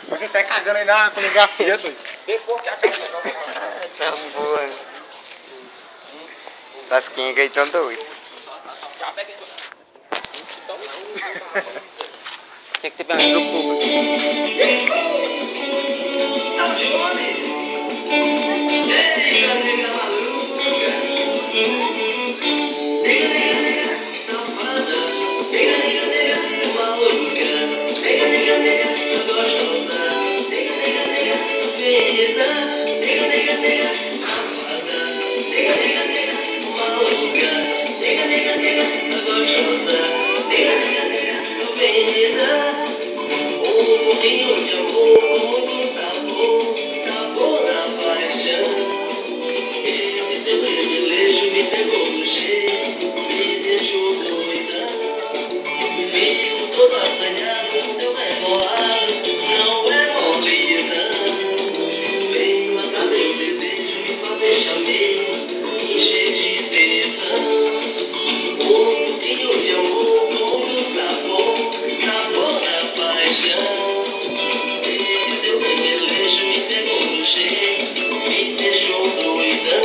Você sai cagando aí na coreografia, doido. Bem forte a cara. Tá boa. Essas quengas aí tão doidas. Tinha que ter pelo menos o público. Um pouquinho de amor com muito sabor, sabor da paixão. Esse teu desejo me pegou no jeito, me deixou doidão. Fico todo assanhado no teu rebolado, não é molidão. Vem matar meu desejo, me fazer chamego, encher de tesão. Um pouquinho de amor com muito sabor, sabor da paixão. Esse teu desejo me pegou no jeito, me deixou doidão.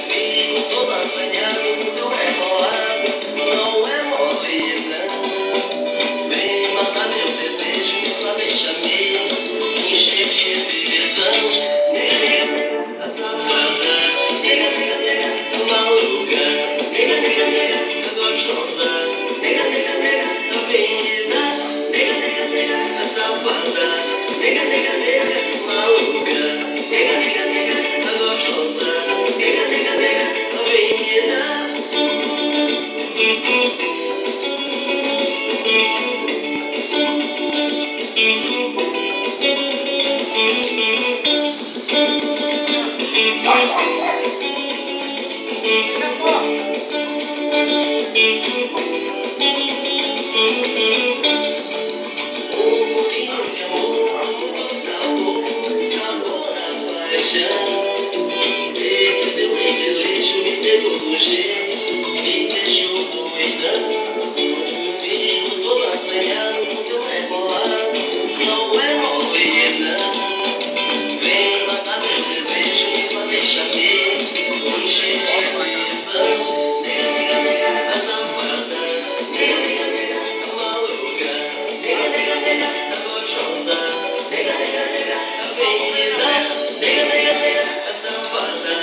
Fico todo assanhado no teu rebolado, não é molidão. Vem matar meu desejo, me fazer chamego, encher de tesão. A safada, nega, nega, nega, maluca, nega, nega, nega, gostosa, nega, nega, nega, avenida, nega, nega, nega, safada, nega, nega, nega, maluca, nega, nega, nega, gostosa, nega, nega, nega, avenida. Um pouquinho de amor, muito sabor, sabor da paixão. Esse teu desejo me pegou no jeito, me deixou doidão. Fico todo assanhado no teu rebolado, não é molidão. Vem matar meu desejo, me fazer chamego, encher de tesão. Nega, nega, nega, a safada, nega, nega, nega, a maluca, nega, nega, nega, a gostosa, nega, nega, nega, a avenida, nega, nega, nega, a safada,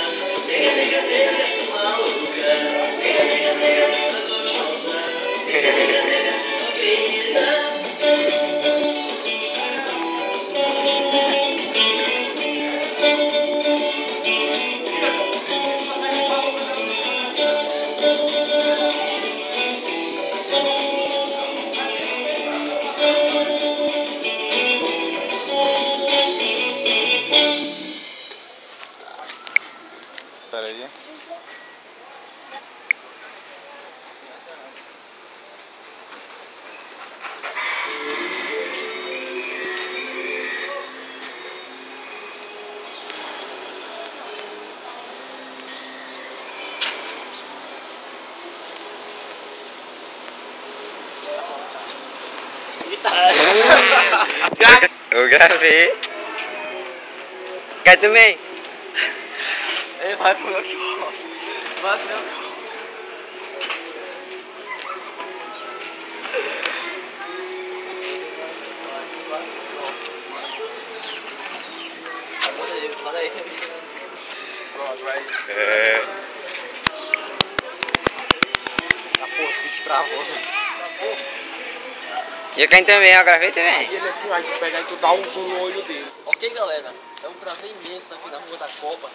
nega, nega, nega, a maluca, nega, nega, nega, a gostosa, nega, nega, nega, a avenida. Espera aí. Eu gravei. Quer também? Ele vai pro meu show. Vai pro meu show. Fala aí. Pronto, vai. É. A porra, o bicho travou. E eu quem também, eu gravei também. E ele assim, vai pegar e tu dá um zoom no olho dele. Ok, galera. É um prazer imenso estar aqui na Rua da Copa.